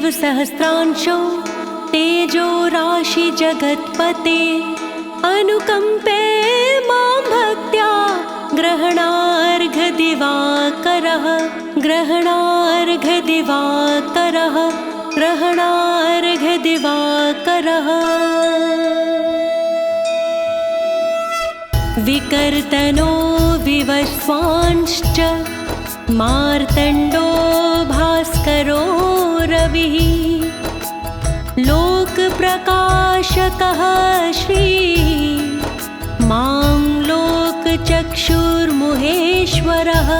शिव सहस्रांशो तेजो राशि जगत्पते अनुकंपे मां भक्त्या ग्रहणार्घ दिवाकरः ग्रहणार्घ दिवाकरः ग्रहणार्घ दिवाकरः विकर्तनो विवस्वांश्च मार्तण्डो भास्करो रविः लोकप्रकाशकः श्रीः मां लोकचक्षुर्मुहेश्वरः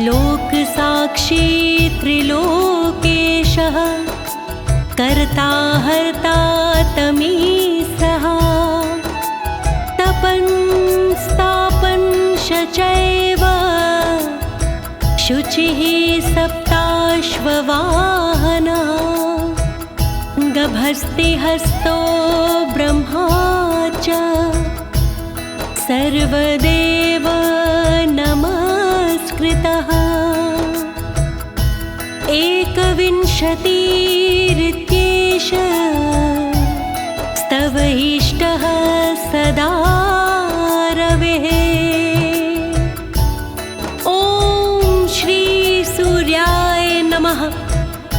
लोकसाक्षी त्रिलोकेशः कर्ता हर्ता तमीसः तपन् स्थापन् चैव शुचिः सप्ताश्ववाहनः गभस्तिहस्तो ब्रह्मा च सर्वदेव नमस्कृतः एकविंशतिरित्येष स्तवैष्टः सदा रवेः ओम श्री सूर्याय नमः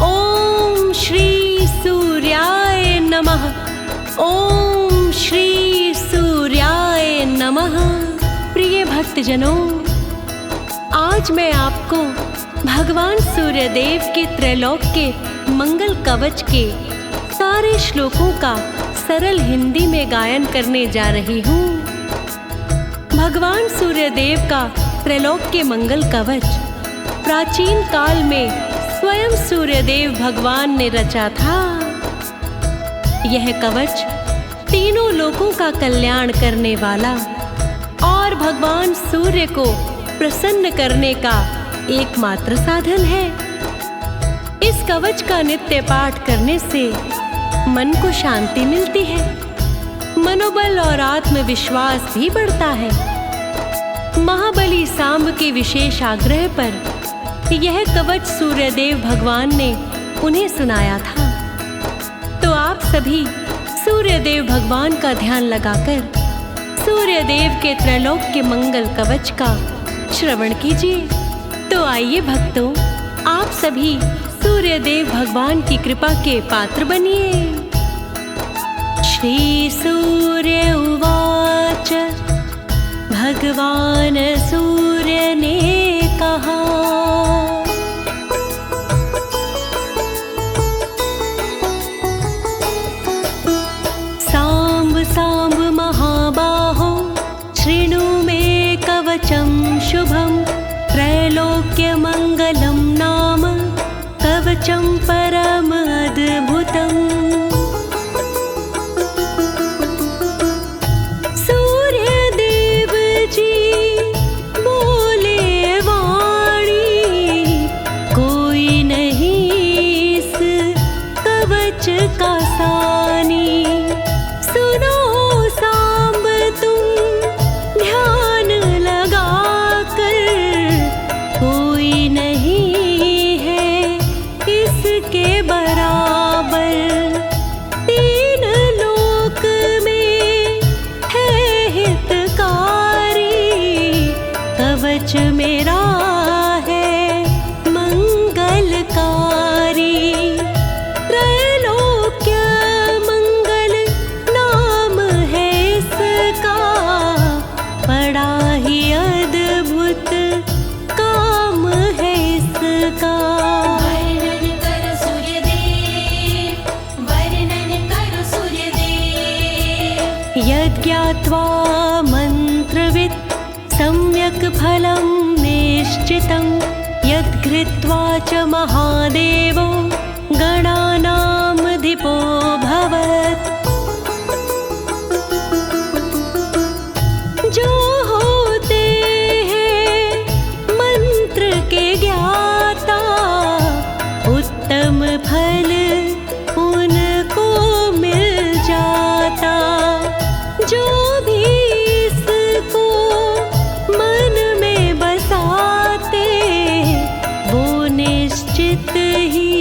ओम श्री सूर्याय नमः। प्रिय भक्तजनों, आज मैं आपको भगवान सूर्यदेव के त्रैलोक के मंगल कवच के सारे श्लोकों का सरल हिंदी में गायन करने जा रही हूँ। भगवान सूर्यदेव का त्रैलोक के मंगल कवच प्राचीन काल में स्वयं सूर्यदेव भगवान ने रचा था। यह कवच तीनों लोकों का कल्याण करने वाला और भगवान सूर्य को प्रसन्न करने का एकमात्र साधन है। इस कवच का नित्य पाठ करने से मन को शांति मिलती है, मनोबल और आत्मविश्वास भी बढ़ता है। महाबली सांब के विशेष आग्रह पर यह कवच सूर्यदेव भगवान ने उन्हें सुनाया था। तो आप सभी सूर्यदेव भगवान का ध्यान लगाकर सूर्यदेव के त्रैलोक के मंगल कवच का श्रवण कीजिए। तो आइए भक्तों, आप सभी सूर्यदेव भगवान की कृपा के पात्र बनिए। श्री सूर्य उवाच भगवान सूर्य ने कहा सांब महाबाहो शृणु मे कवचं शुभं त्रैलोक्य मंगलं नाम कवचं परम अद्भुतम्। सूर्यदेव जी बोले वाणी कोई नहीं इस कवच का सानी। सुनो सांब तुम ध्यान लगा कर कोई नहीं है इसके बराबर। तीन लोक में है हितकारी कवच मेरा है मंगलकारी। त्रैलोक्य मंगल नाम है इसका बड़ा ही अद्भुत काम है इसका। वर्णन करो सूर्यदेव, वर्णन करो सूर्यदेव। यज्ञात्वा मंत्रवित् सम्यक् फलं निश्चितं यद्घृत्वा च महादेवो गणानामधिपो भवत्। जो होते हैं मंत्र के ज्ञाता उत्तम फल उनको मिल जाता। जो भी इसको मन में बसाते वो निश्चित ही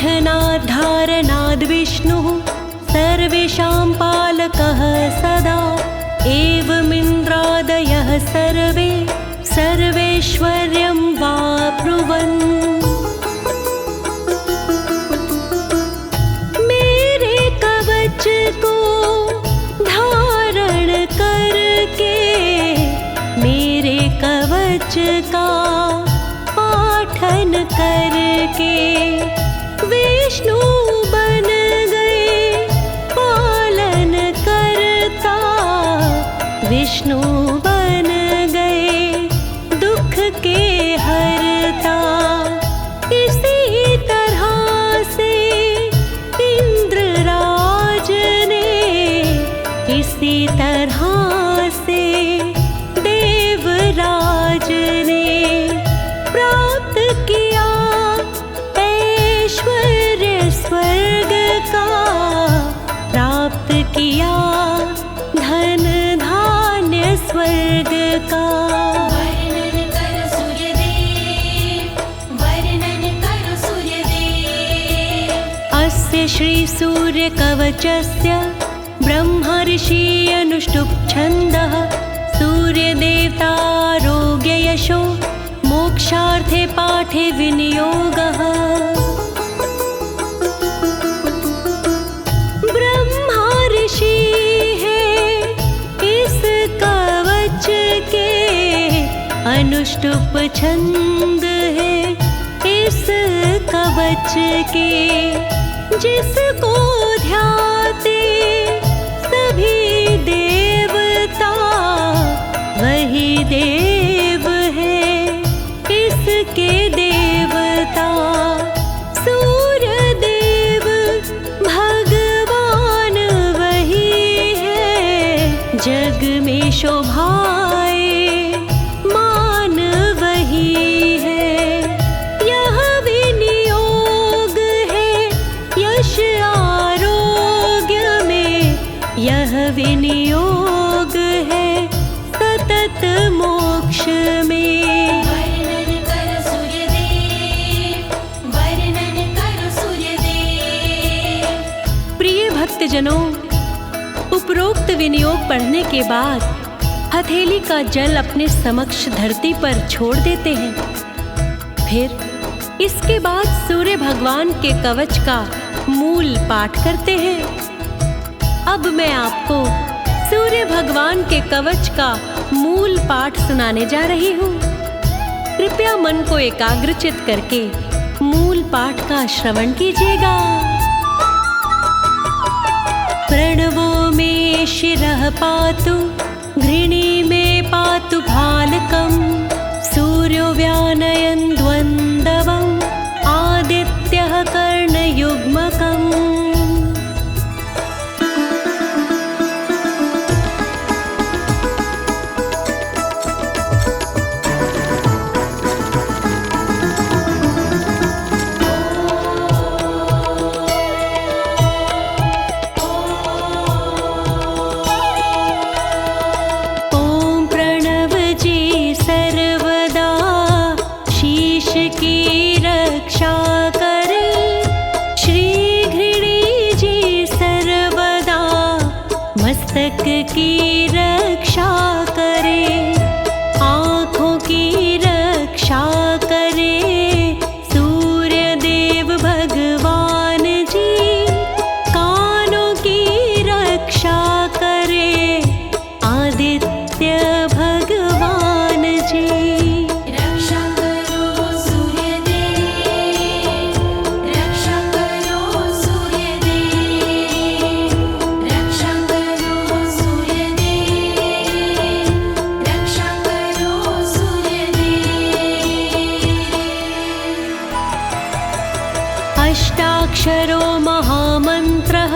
पाठनाद्धारणाद् विष्णुः सर्वेषां पालकः सदा एवमिन्द्रादयः सर्वे सर्वेश्वर्यं वाप्नुवन्। मेरे कवच को धारण करके मेरे कवच का पाठन करके विष्णु बन गए पालन करता, विष्णु बन गए दुख के हरता। इसी तरह से इंद्रराज ने, इसी तरह से देवराज ने प्राप्त किया ऐश्वर्य स्वर्ग का, प्राप्त किया धन धान्य स्वर्ग का। वर्णन करो सूर्यदेव, वर्णन करो सूर्यदेव। अस्य श्री सूर्य कवचस्य ब्रह्म ऋषि अनुष्टुप् छन्दः सूर्यदेवतारोग्य यशो मोक्षार्थे पाठे विनियोगः। ब्रह्मा ऋषि है इस कवच के, अनुष्टुप छंद है इस कवच के। जिसको ध्याते सभी देवता वही देव है इसके देवता। सूर्य देव भगवान वही है, जग में शोभाए मान वही है। यह विनियोग है यश आरोग्य में, यह विनियोग है सतत मोक्ष में। वर्णन करो सूर्यदेव, वर्णन करो सूर्यदेव। प्रिय भक्तजनों, उपरोक्त विनियोग पढ़ने के बाद हथेली का जल अपने समक्ष धरती पर छोड़ देते हैं। फिर इसके बाद सूर्य भगवान के कवच का मूल पाठ करते हैं। अब मैं आपको सूर्य भगवान के कवच का मूल पाठ सुनाने जा रही हूँ। कृपया मन को एकाग्रचित करके मूल पाठ का श्रवण कीजिएगा। प्रणवो मे शिरः पातु, घृणी में पातु भालकम्, सूर्यो व्यानयन् द्वन्द्वम्, आदित्यः कर्णयुग्मकम्। मस्तक की रक्षा करे, आँखों की रक्षा करे सूर्य देव भगवान जी। कानों की रक्षा करे आदित्य भगवान जी। रक्षा करो सूर्यदेव, रक्षा करो सूर्यदेव, रक्षा करो सूर्यदेव, रक्षा करो सूर्यदेव। अष्टाक्षरो महामन्त्रः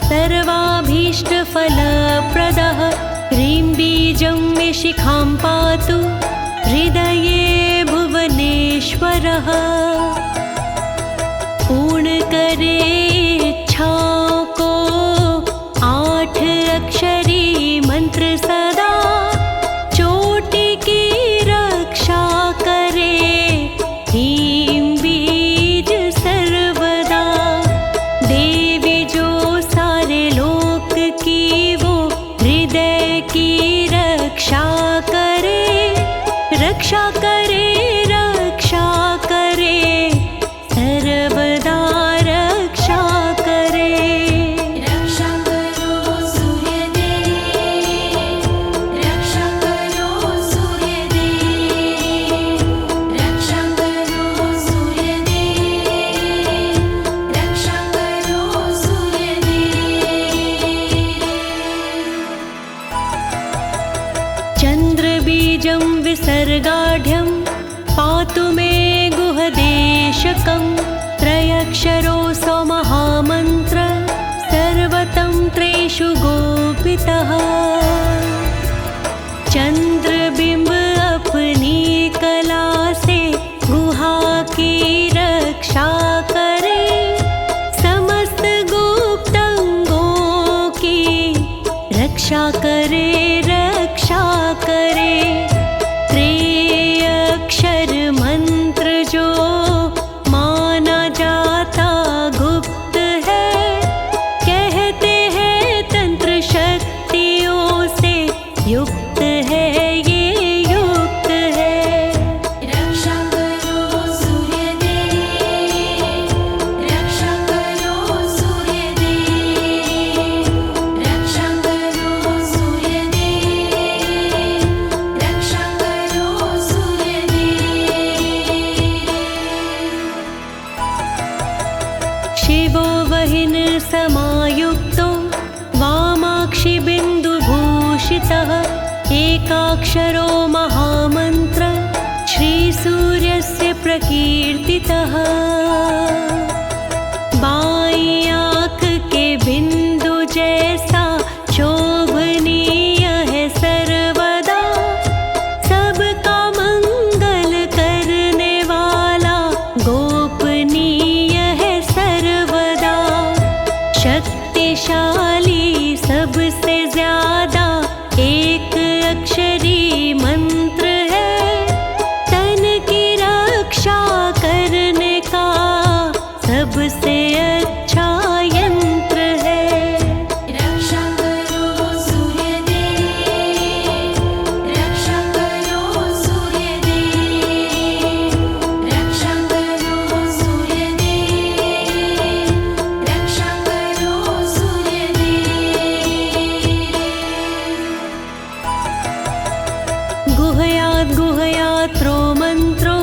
सर्वाभीष्टफलप्रदः, ह्रीं बीजं मे शिखां पातु हृदये भुवनेश्वरः। पूर्ण करे इच्छाओं को 8 अक्षरी मंत्र सदा, चोटी की रक्षा करे ह्रीं बीज सर्वदा। त्र्यम्बकं त्रयक्षरो स्वमहामन्त्र सर्वतन्त्रेषु गोपितः। चंद्रबिंब अपनी कला से गुहा की रक्षा करे, समस्त गुप्तांगों की रक्षा करे, रक्षा करे। त्रिअक्षर मंत्र जो माना जाता गुप्त है, कहते हैं तंत्र शक्तियों से युक्त है, ये युक्त है। रक्षा करो सूर्यदेव, रक्षा करो सूर्यदेव, रक्षा करो सूर्यदेव, रक्षा करो सूर्यदेव। शिवो वहिन समायुक्तो वामाक्षि बिन्दुभूषितः, एकाक्षरो महामन्त्र श्रीसूर्यस्य प्रकीर्तितः। बाईं आँख के बिंदु जैसा शोभनीय है सर्वदा, सबका मंगल करने वाला गोपनीय है सर्वदा। शक्तिशाली सबसे ज्यादा एक अक्षरी मंत्र है, तन की रक्षा करने का सबसे अच्छा यंत्र है। रक्षा करो सूर्यदेव, रक्षा करो सूर्यदेव, रक्षा करो सूर्यदेव, रक्षा करो सूर्यदेव। गुहयात् गुहयात्रो मन्त्रो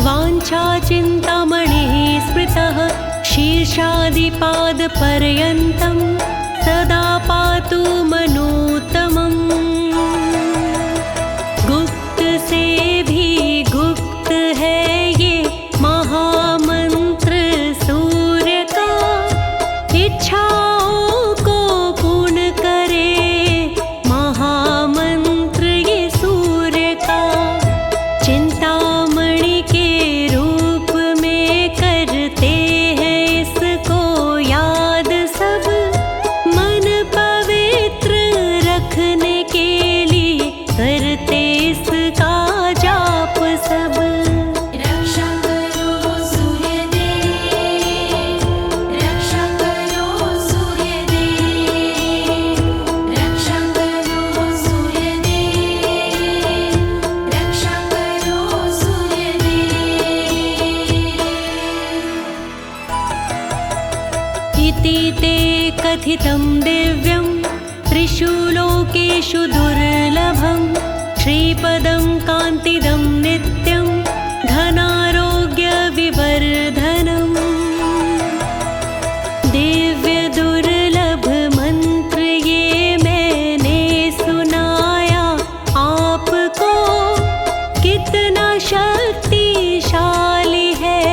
वाञ्छा चिन्तामणिः स्मृतः, शीर्षादिपादपर्यन्तं सदा पातु मनोत्तमम्। गुप्त से भी गुप्त है ये महामंत्र सूर्य का, इच्छाओं को पूर्ण करे महामंत्र ये सूर्य का। चिंतामणि के रूप में करते हैं इसको याद सब, मन पवित्र रखने के लिए करते इसका जाप सब। रक्षा करो सूर्यदेव, रक्षा करो सूर्यदेव, रक्षा करो सूर्यदेव, रक्षा करो सूर्यदेव। इति ते कथितं दिव्यं त्रिषु लोकेषु दुर्लभं, श्रीपदं कान्तिदं नित्यं धनारोग्य विवर्धनम्। दिव्य दुर्लभ मंत्र ये मैंने सुनाया आपको, कितना शक्तिशाली है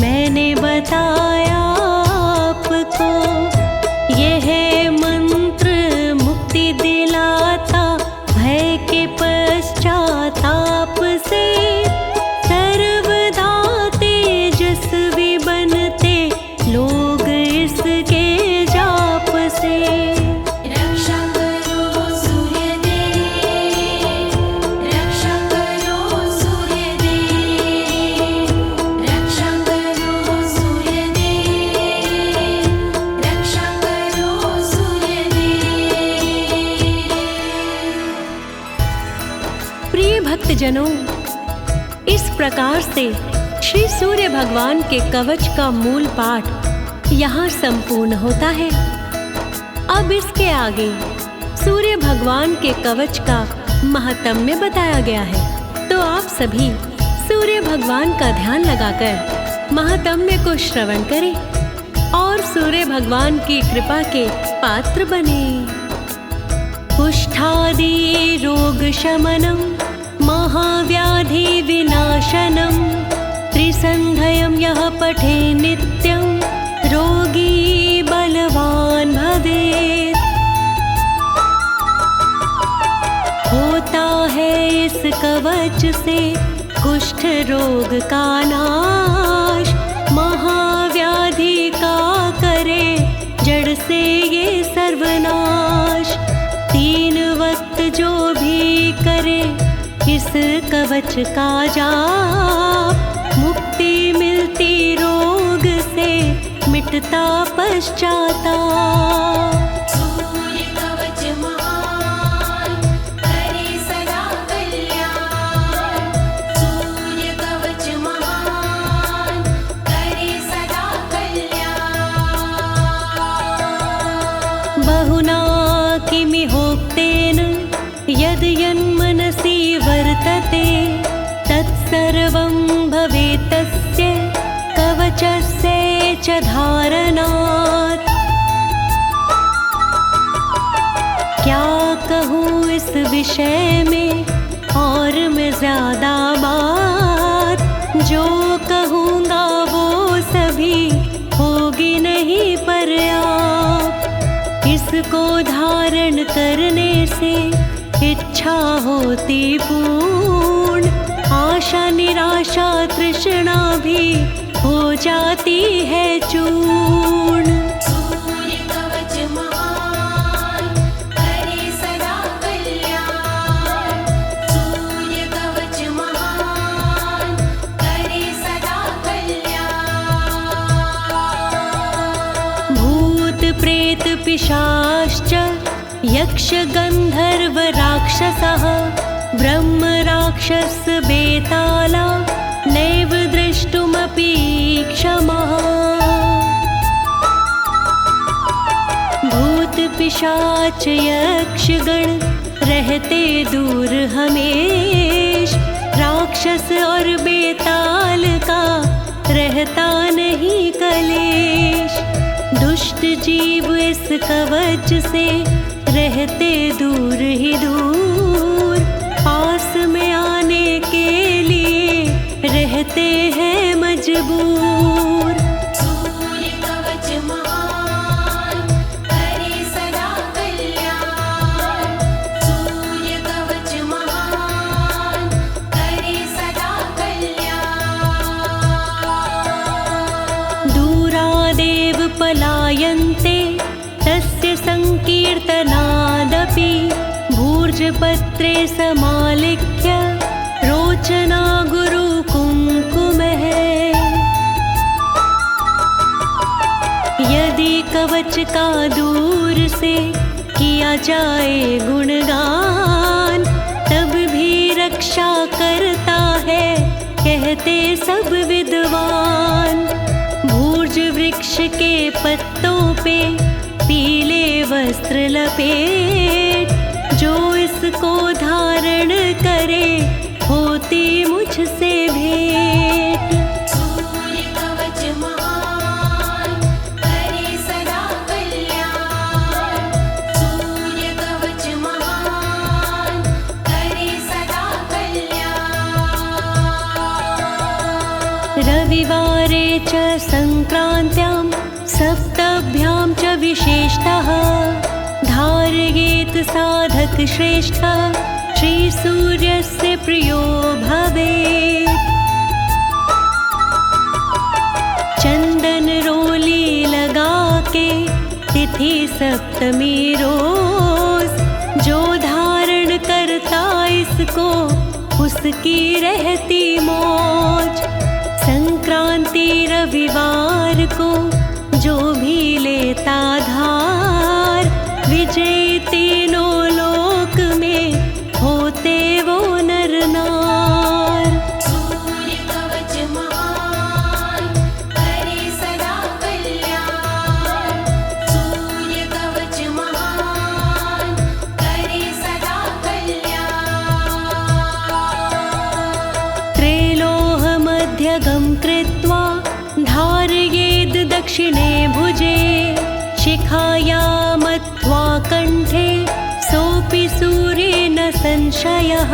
मैंने बताया आपको। यह मंत्र मुक्ति दिलाता भय के पश्चाताप से, सर्वदा तेजस्वी बनते लोग इसके जाप से। रक्षा करो सूर्यदेव, रक्षा करो सूर्यदेव, रक्षा करो सूर्यदेव, रक्षा करो सूर्यदेव। प्रिय भक्तजनों, इस प्रकार से श्री सूर्य भगवान के कवच का मूल पाठ यहाँ संपूर्ण होता है। अब इसके आगे सूर्य भगवान के कवच का महात्म्य बताया गया है, तो आप सभी सूर्य भगवान का ध्यान लगाकर महात्म्य को श्रवण करें और सूर्य भगवान की कृपा के पात्र बने। कुष्ठादि रोग शमनम, महाव्याधि विनाशनम, त्रिसंध्यम यः पठे नित्यं रोगी बलवान भवेत्। होता है इस कवच से कुष्ठ रोग का नाश, महाव्याधि का करे जड़ से ये सर्वनाश। 3 वक्त जो भी करे इस कवच का जाप, मुक्ति मिलती रोग से मिटता पश्चाताप। सूर्य कवच महान करे सदा कल्याण, सूर्य कवच महान करे सदा कल्याण। बहुना किमिहोक्तेन यद् यन्मनसि वर्तते, तत्सर्वं भवेत् तस्य कवचस्य च धारणात्। क्या कहूँ इस विषय में और मैं ज्यादा बात, जो कहूँगा वो सभी होगी नहीं पर्याप्त। इसको धारण करने से इच्छा होती पूर्ण, आशा निराशा तृष्णा भी हो जाती है चूर्ण। सूर्य कवच महान करे सदा कल्याण, सूर्य कवच महान करे सदा कल्याण। भूत प्रेत पिशाच्च यक्ष गंधर्व राक्षसः, ब्रह्म राक्षस बेताला नैव द्रष्टुमपि क्षमः। भूत पिशाच यक्षगण रहते दूर हमेश, राक्षस और बेताल का रहता नहीं कलेश। दुष्ट जीव इस कवच से रहते दूर ही दूर, पास में आने के लिए रहते हैं मजबूर। सूर्य कवच महान करे सदा कल्याण, सूर्य कवच महान करे सदा कल्याण। दूरादेव पलायन्ते तस्य संकीर्तनादपि, भूर्जपत्रे समालिख्य रोचना गुरुकुङ्कुमः। यदि कवच का दूर से किया जाए गुणगान, तब भी रक्षा करता है कहते सब विद्वान। भूर्ज वृक्ष के पत्तों पे पीले वस्त्र लपेट, जो इसको धारण करे होती मुझसे भेंट। सूर्य कवच महान करे सदा कल्याण, सूर्य कवच महान करे सदा कल्याण। रविवारे च संक्रान्त्यां सप्तभ्यां च विशेषतः, धारयेत् साधक श्रेष्ठ श्रीसूर्यस्य प्रियो भवेत्। चंदन रोली लगा के तिथि सप्तमी रोज, जो धारण करता इसको उसकी रहती मौज। संक्रांति रविवार को जो भी लेता धार, विजयी तीनों लोक में होते वो नर नार। सूर्य कवच महान करे सदा कल्याण, सूर्य कवच महान करे सदा कल्याण। त्रैलोह मध्यगं कृत्वा धारयेद् दक्षिणे भुजे, शिखाया मत्वा कंठे सोऽपि सूर्येण संशयः।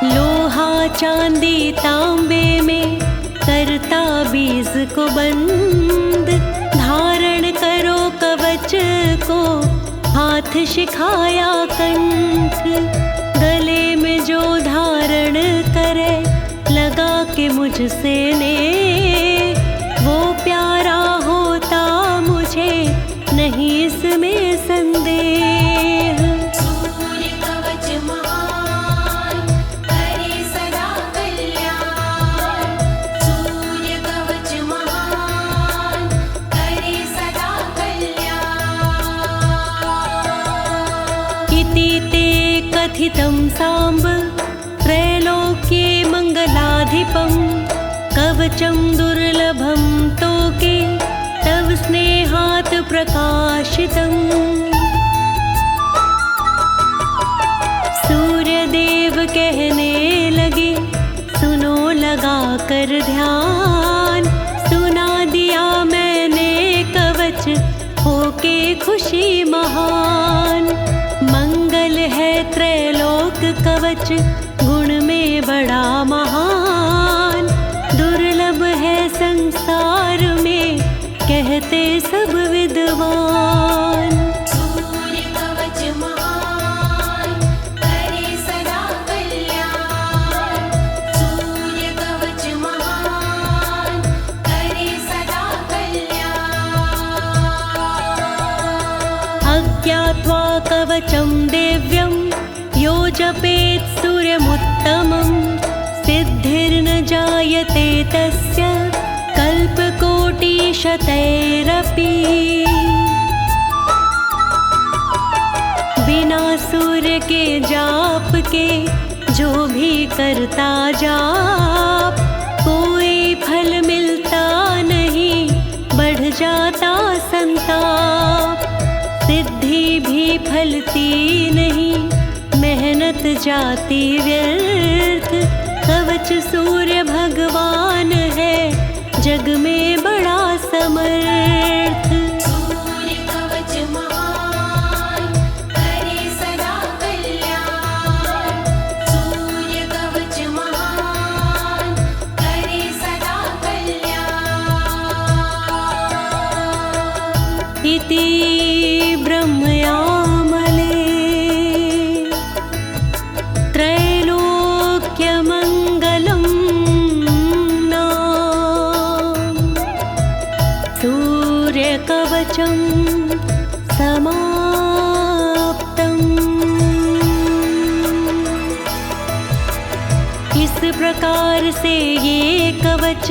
लोहा चांदी तांबे में करता बीज को बंद, धारण करो कवच को हाथ शिखाया कंठ, गले में जो धारण करे लगा के मुझसे ने, वो प्यारा होता मुझे नहीं इसमें संदेह। सूर्य कवच महान करे सदा कल्याण, सूर्य कवच महान करे सदा कल्याण। इति ते कथितं साम्ब त्रैलोक्ये मङ्गलाधिपं, कवचं दुर्लभं तोके तव स्नेहात् प्रकाशितम्। सूर्यदेव कहने लगे सुनो लगा कर ध्यान, सुना दिया मैंने कवच होके खुशी महान। मंगल है त्रैलोक कवच गुण में बड़ा महान, दुर्लभ है संसार में कहते सब विद्वान। सूर्य कवच महान करे सदा कल्याण, सूर्य कवच महान करे सदा कल्याण। अज्ञात्वा कवचं दिव्यं यो जपेत् सूर्यमुत्तमं, सिद्धिर्न जायते तस्य कल्पकोटिशतैरपि। बिना सूर्य के जाप के जो भी करता जाप, कोई फल मिलता नहीं बढ़ जाता संताप। सिद्धि भी फलती नहीं मेहनत जाती व्यर्थ, कवच सूर्य भगवान है जग में बड़ा समर्थ। सूर्य कवच महान करे सदा कल्याण, सूर्य कवच महान करे सदा कल्याण। इति ब्रह्मयामले त्रैलोक्यमङ्गलं नाम, सूर्यकवचं समाप्तम्। इस प्रकार से ये कवच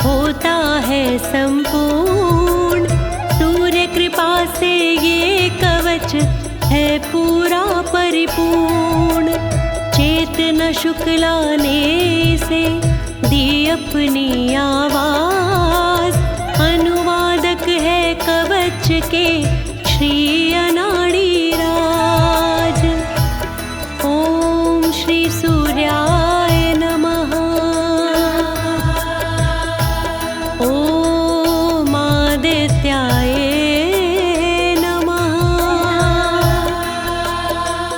होता है संपूर्ण, सूर्य कृपा से ये कवच है पूरा परिपूर्ण। चेतना शुक्ला ने से दी अपनी आवाज, अनुवादक है कवच के श्री अनाड़ी राज। ओम श्री सूर्याय नमः, ओम आदित्याय नमः।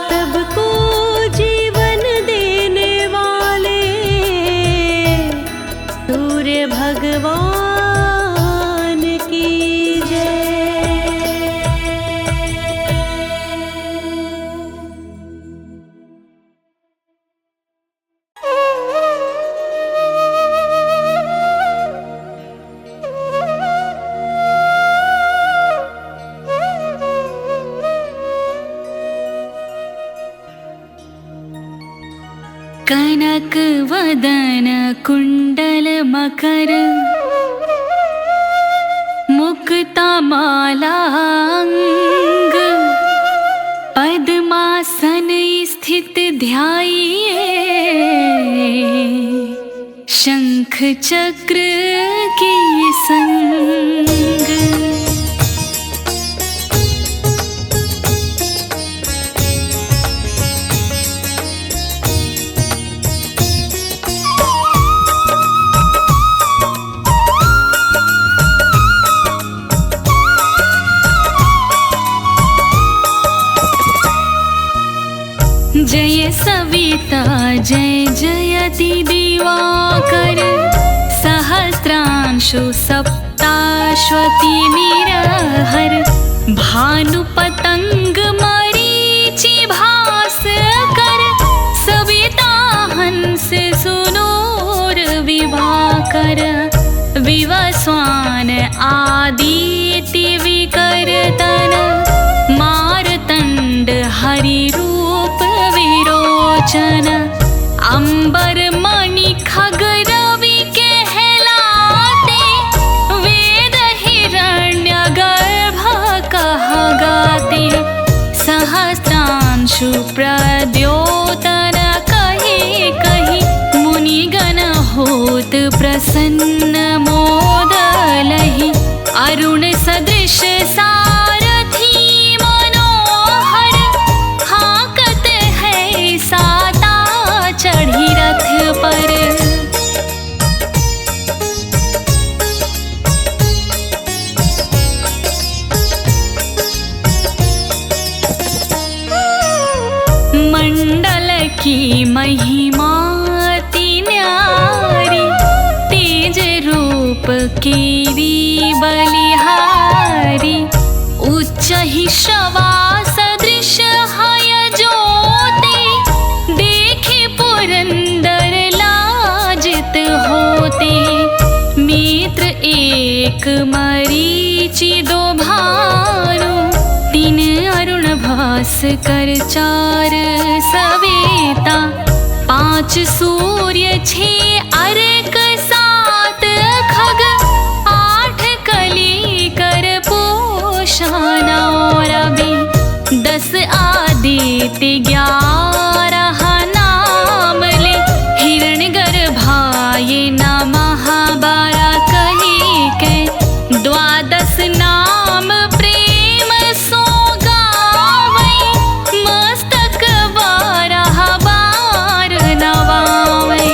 सबको जीवन देने वाले सूर्य भगवान की जय। कनक वदन कुंडल मकर, मुक्ता मालांग, पद्मासन स्थित ध्याइए, शंख चक्र की संग। जय सविता जय जय विंशति दिवाकर सहस्रांशु सप्ताश्वती निरहर भानु पतंग मरीचि भास्कर सविता हंस सुनूर विभाकर विवस्वान आदिति विकर्तन मारतंड हरि रूप विरोचन अंबर मणि खग रवि कहलाते वेद हिरण्य गर्भ कह गाते सहस्रांशु प्रद्योतन कही कही मुनिगण होत प्रसन्न मोदलहि अरुण सदृश सारथी मनोहर हाकत है साता चढ़ी रथ पर। मंडल की महिमा ती न्यारी तेज रूप कीरी बलिहारी उच्च ही श्रवा सदृश हय ज्योति देखे पुरंदर लाजित होते मित्र एक मरीचि दो भानु तीन अरुण भास्कर चार सवेता पांच सूर्य छह अर्क सात खग आठ कली कर पोषाना रवि 10 आदित्य 11 नाम ले हिरण गर्भाये नमः 12 कही के 12 नाम प्रेम सो गावै मस्तक 12 बार नवावै।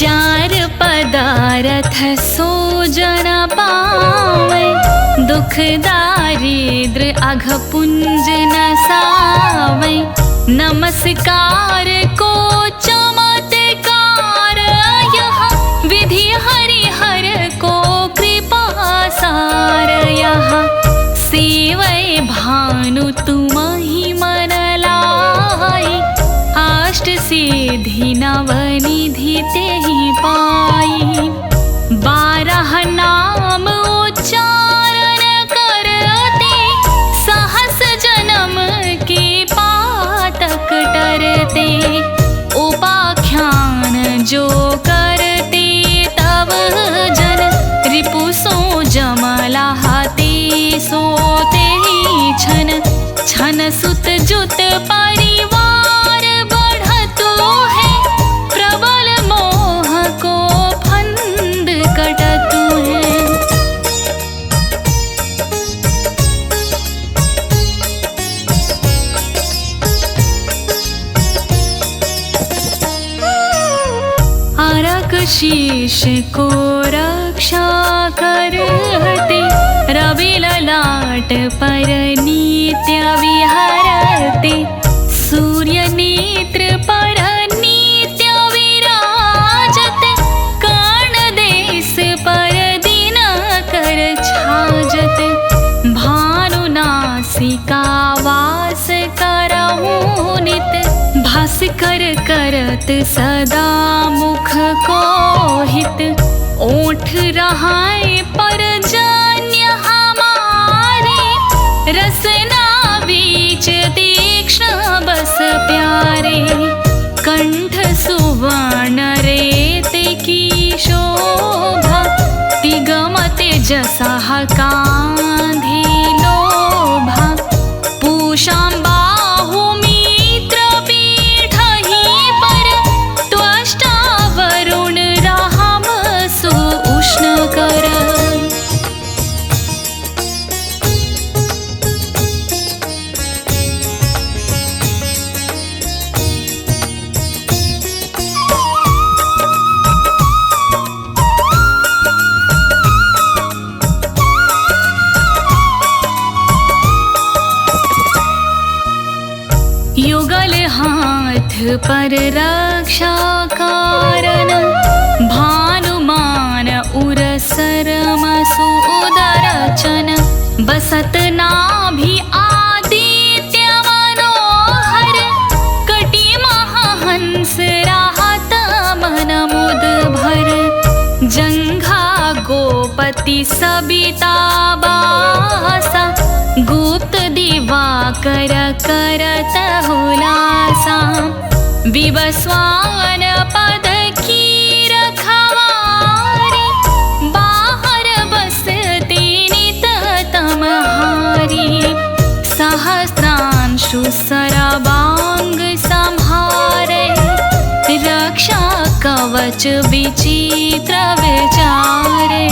चार पदारथ सो जन पावै दुख दारिद्र अघ पुंज नसावै नमस्कार को चमत्कार यह विधि हरिहर को कृपा सार यह सेवै भानु तुमहि मन लाई अष्ट सिद्धि नवनिधि तेहि पाई 12 नाम उच्चारण करते सहस जन्म के पातक टरते उपाख्यान जो करते तब जन रिपु सो जमलाते सोते छन छन सुत जुत परिवार बढ़तो है प्रबल मोह को फंद कटतु है। अरक शीश को रक्षा करते रवि ललाट पर नित्य विहरते सूर्य नेत्र पर नित्य विराजत कर्ण देश पर दिन कर छाजत भानु नासिका वास करहु नित भास्कर करत सदा मुख को हित ओठ रहाए पर जान्य हमारे रसना बीच तीक्ष्ण बस प्यारे कंठ सुवर्ण रेत की शोभा तिगमते जसा कांधे लोभा पूषां बाहु मित्र पीठहि पर त्वष्टा वरुण राम सु उष्ण कर। युगल हाथ पर रक्षा कारण, भानुमान उर सरम सुदरचन, बसत नाभि आदित्य मनोहर, कटी महाहंस राहत मन मुद भर, जंघा गोपति सबिता बासा, गुप्त दिवाकर करत हुलासा, विवस्वान पद की रखवारी, बाहर बसती नित तमहारी, सहस्रांशु सरबांग संहारे, रक्षा कवच विचित्र विचारे,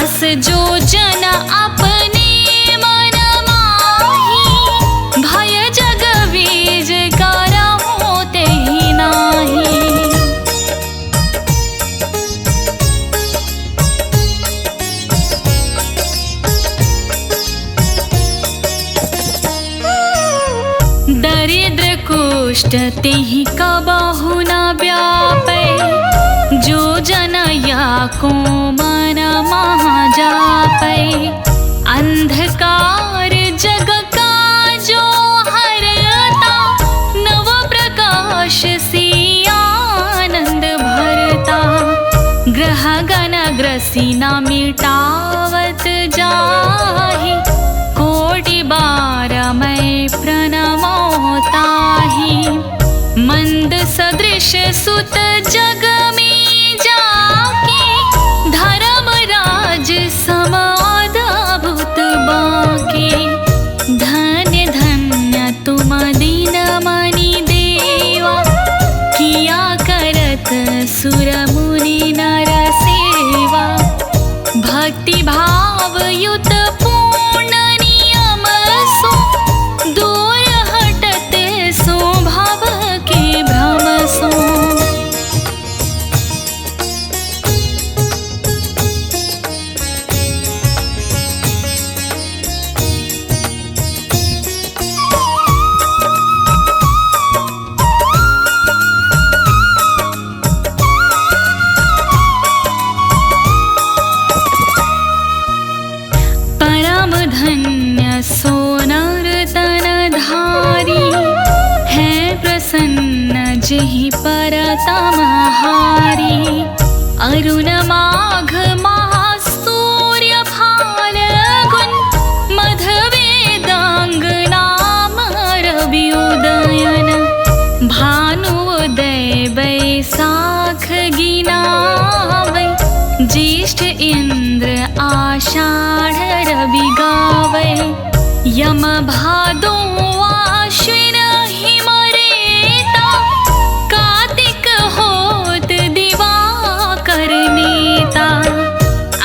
अस जो जन अपने मन माही, भय जग बीज करहु तेहि नाही। दरिद्र कुष्ठ तेहि कबहु न व्यापै, जो जन या को मन महाजापै, अंधकार जग का जो हरता, नव प्रकाश से आनंद भरता, ग्रह गण ग्रसी न मिटावत जाहि, कोटि बार मैं प्रणमो ताहि, मंद सदृश सुत जग में जाके, धर्मराज समादभुत बाके, धन्य धन्य तुम दीन मणि देवा, किया करत सुर मुनि नर सेवा, भक्ति भाव युत पूर्ण नियम सो, दूर हटत सो भव के भ्रम सो। परम धन्य सो नर तन धारी, है प्रसन्न जेहि पर तमहारी, अरुण माघ महासूर्य फाल्गुन, मध वेदांग नाम रवि उदयन, भानुदय बैसाख गिनावै, ज्येष्ठ इंद्र आषाढ़ रवि गावै, यम भादो आश्विन हिम रेता, कार्तिक होत दिवाकर नेता,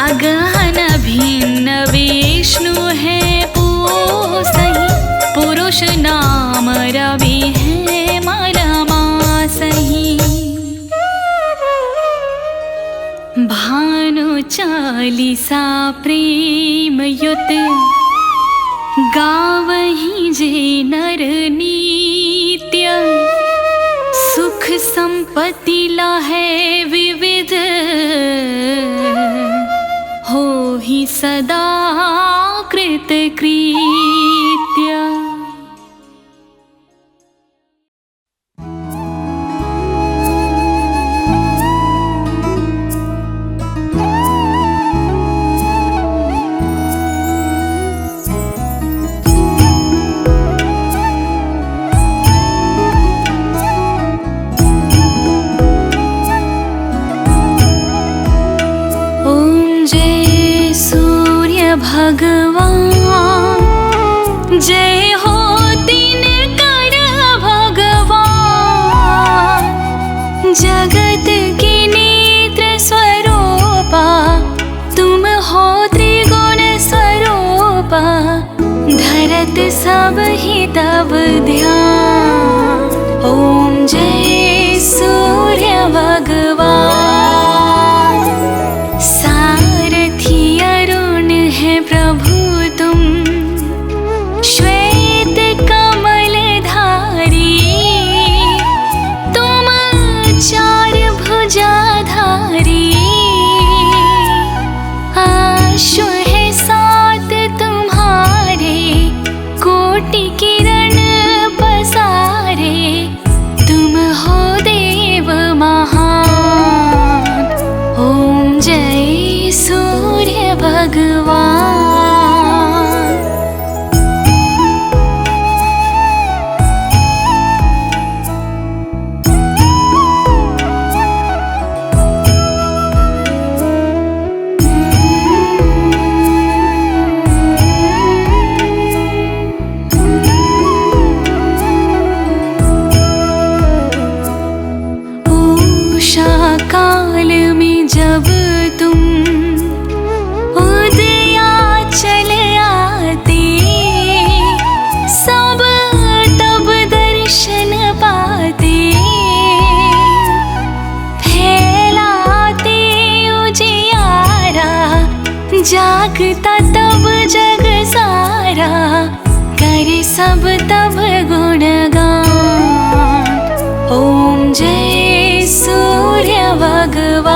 अगहन भिन्न विष्णु है पूसहि, पुरुष नाम रवि है मलमासहि, भानु चालीसा प्रेम युत, गावहि जे नर नित्य, सुख संपत्ति लाहे विविध, होहि सदा कृत कृत्य। भगवान जय हो दिनकर भगवान, जगत के नेत्र स्वरूपा तुम हो त्रिगुण स्वरूपा, धरत सब ही तब ध्यान। ओम जय सूर्य भगवान, सारथी अरुण है प्रभु तुम, श्वेत कमल धारी जागता तब जग सारा, करे सब तब गुणगान। ओम जय सूर्य भगवान।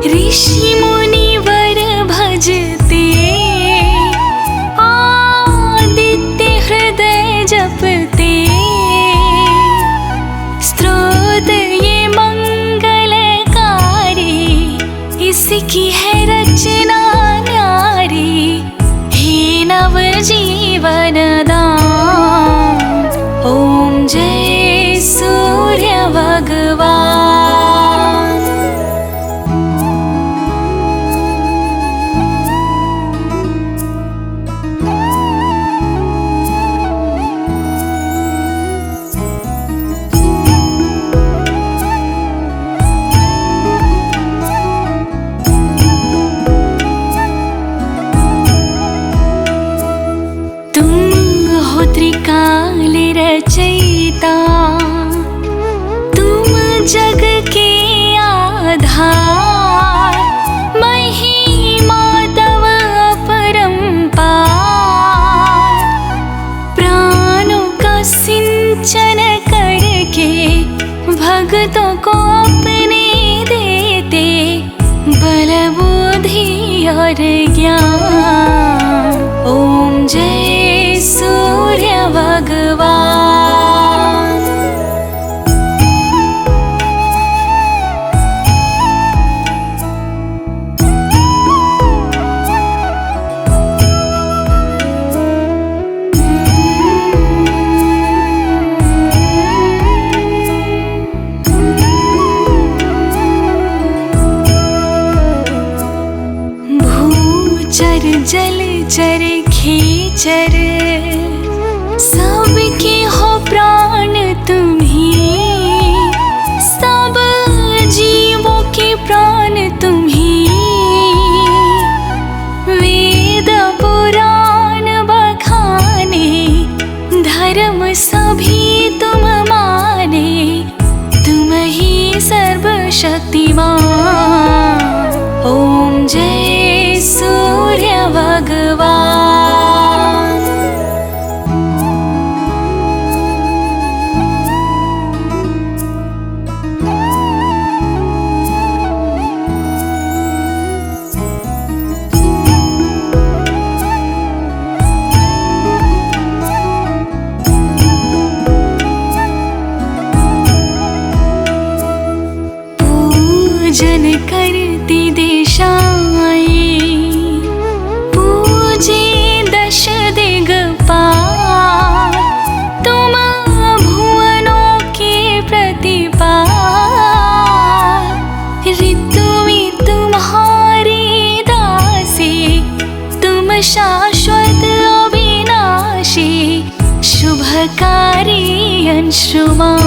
ऋषि मुनिवर भजते, आदित्य हृदय जपते। स्तोत्र ये मंगलकारी, इसकी है रचना न्यारी। हे नव जीवन दान, ओम जय सूर्य भगवान। त्रिकाल रचयिता, तुम जग के आधार। महिमा तव अपरंपार, प्राणों का सिंचन करके भक्तों को अपने देते। बल बुद्धि और ज्ञान, ओम जय सूर्य भगवान। भूचर जलचर खेचर, सबके हो प्राण तुम्ही। सब जीवों के प्राण तुम्ही। वेद पुराण बखाने, धर्म सभी तुम माने। तुम ही सर्वशक्तिमान, ओम जय सूर्य भगवान। पूजन करती दिशाएं, पूजे दश दिगपाल। तुम भुवनों के प्रतिपाल, ऋतु में तुम्हारी दासी। तुम शाश्वत अविनाशी, शुभकारी अंशुमान,